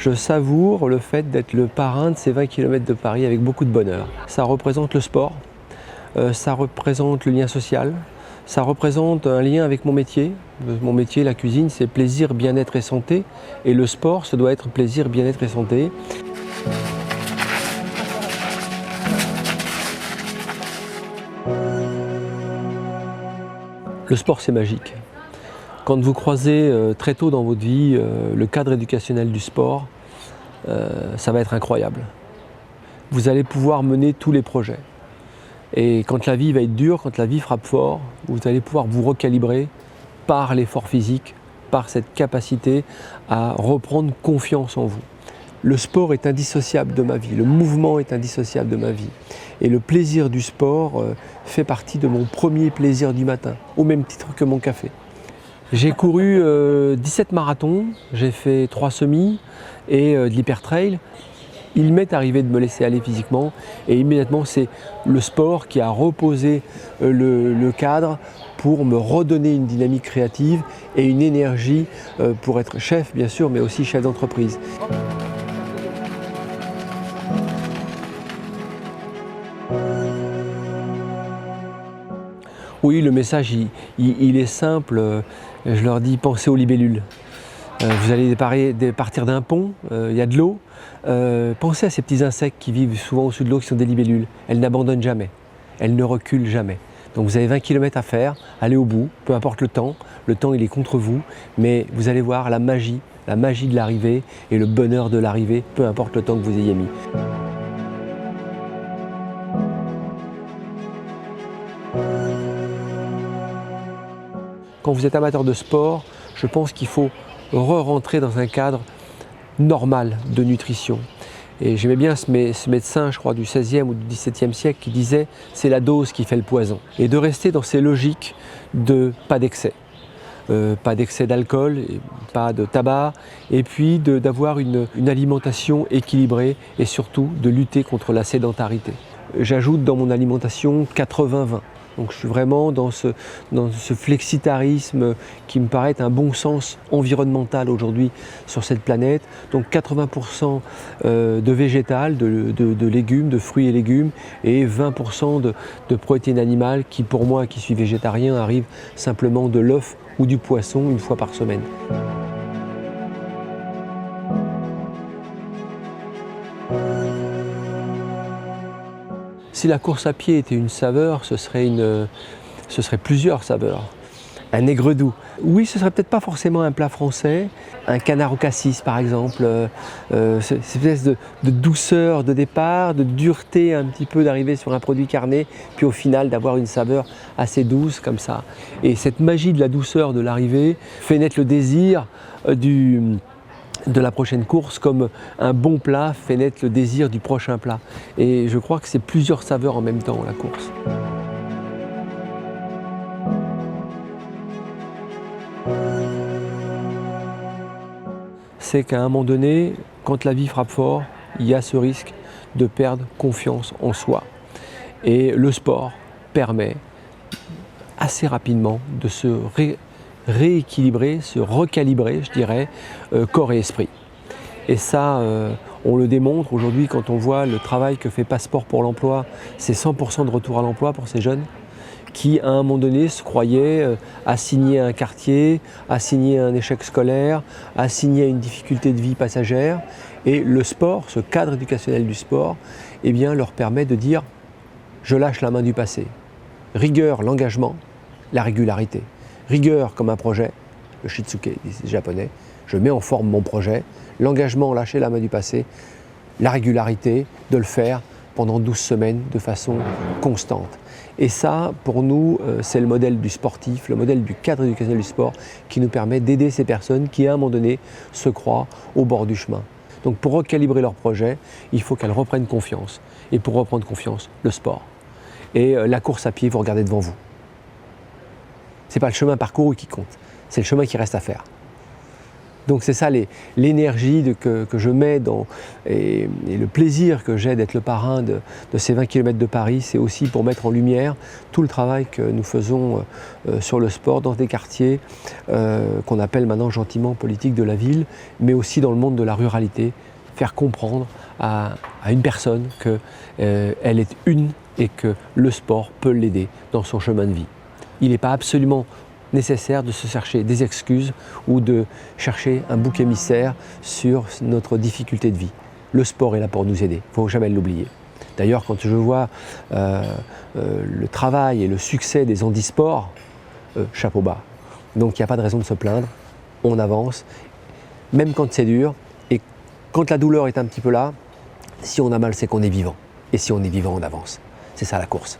Je savoure le fait d'être le parrain de ces 20 km de Paris avec beaucoup de bonheur. Ça représente le sport, ça représente le lien social, ça représente un lien avec mon métier. Mon métier, la cuisine, c'est plaisir, bien-être et santé. Et le sport, ça doit être plaisir, bien-être et santé. Le sport, c'est magique. Quand vous croisez très tôt dans votre vie le cadre éducationnel du sport, ça va être incroyable. Vous allez pouvoir mener tous les projets. Et quand la vie va être dure, quand la vie frappe fort, vous allez pouvoir vous recalibrer par l'effort physique, par cette capacité à reprendre confiance en vous. Le sport est indissociable de ma vie, le mouvement est indissociable de ma vie. Et le plaisir du sport fait partie de mon premier plaisir du matin, au même titre que mon café. J'ai couru 17 marathons, j'ai fait 3 semis et de l'hypertrail. Il m'est arrivé de me laisser aller physiquement et immédiatement c'est le sport qui a reposé le cadre pour me redonner une dynamique créative et une énergie pour être chef bien sûr, mais aussi chef d'entreprise. Oui, le message il est simple, je leur dis pensez aux libellules. Vous allez partir d'un pont, il y a de l'eau. Pensez à ces petits insectes qui vivent souvent au-dessus de l'eau, qui sont des libellules. Elles n'abandonnent jamais, elles ne reculent jamais. Donc vous avez 20 km à faire, allez au bout, peu importe le temps il est contre vous, mais vous allez voir la magie de l'arrivée et le bonheur de l'arrivée, peu importe le temps que vous ayez mis. Quand vous êtes amateur de sport, je pense qu'il faut re-rentrer dans un cadre normal de nutrition. Et j'aimais bien ce médecin, je crois, du XVIe ou du XVIIe siècle qui disait « c'est la dose qui fait le poison ». Et de rester dans ces logiques de pas d'excès. Pas d'excès d'alcool, pas de tabac, et puis d'avoir une alimentation équilibrée et surtout de lutter contre la sédentarité. J'ajoute dans mon alimentation 80-20. Donc je suis vraiment dans ce flexitarisme qui me paraît un bon sens environnemental aujourd'hui sur cette planète. Donc 80% de végétal, de légumes, de fruits et légumes, et 20% de protéines animales qui pour moi qui suis végétarien arrive simplement de l'œuf ou du poisson une fois par semaine. Si la course à pied était une saveur, ce serait plusieurs saveurs. Un aigre doux. Oui, ce serait peut-être pas forcément un plat français, un canard au cassis par exemple, cette espèce de douceur de départ, de dureté un petit peu d'arriver sur un produit carné, puis au final d'avoir une saveur assez douce comme ça. Et cette magie de la douceur de l'arrivée fait naître le désir de la prochaine course, comme un bon plat fait naître le désir du prochain plat. Et je crois que c'est plusieurs saveurs en même temps, la course. C'est qu'à un moment donné, quand la vie frappe fort, il y a ce risque de perdre confiance en soi. Et le sport permet assez rapidement de se rééquilibrer, se recalibrer, je dirais, corps et esprit. Et ça, on le démontre aujourd'hui quand on voit le travail que fait Passeport pour l'emploi, c'est 100% de retour à l'emploi pour ces jeunes qui, à un moment donné, se croyaient assignés à un quartier, assignés à un échec scolaire, assignés à une difficulté de vie passagère. Et le sport, ce cadre éducationnel du sport, eh bien, leur permet de dire « je lâche la main du passé ». Rigueur, l'engagement, la régularité. Rigueur comme un projet, le shitsuke, c'est japonais, je mets en forme mon projet, l'engagement, lâcher la main du passé, la régularité, de le faire pendant 12 semaines de façon constante. Et ça, pour nous, c'est le modèle du sportif, le modèle du cadre éducationnel du sport qui nous permet d'aider ces personnes qui, à un moment donné, se croient au bord du chemin. Donc pour recalibrer leur projet, il faut qu'elles reprennent confiance. Et pour reprendre confiance, le sport. Et la course à pied, vous regardez devant vous. Ce n'est pas le chemin parcouru qui compte, c'est le chemin qui reste à faire. Donc c'est ça l'énergie que je mets et le plaisir que j'ai d'être le parrain de ces 20 km de Paris, c'est aussi pour mettre en lumière tout le travail que nous faisons sur le sport dans des quartiers qu'on appelle maintenant gentiment politique de la ville, mais aussi dans le monde de la ruralité, faire comprendre à une personne qu'elle est une et que le sport peut l'aider dans son chemin de vie. Il n'est pas absolument nécessaire de se chercher des excuses ou de chercher un bouc émissaire sur notre difficulté de vie. Le sport est là pour nous aider, il ne faut jamais l'oublier. D'ailleurs, quand je vois le travail et le succès des handisports, chapeau bas. Donc il n'y a pas de raison de se plaindre, on avance, même quand c'est dur, et quand la douleur est un petit peu là, si on a mal, c'est qu'on est vivant. Et si on est vivant, on avance. C'est ça la course.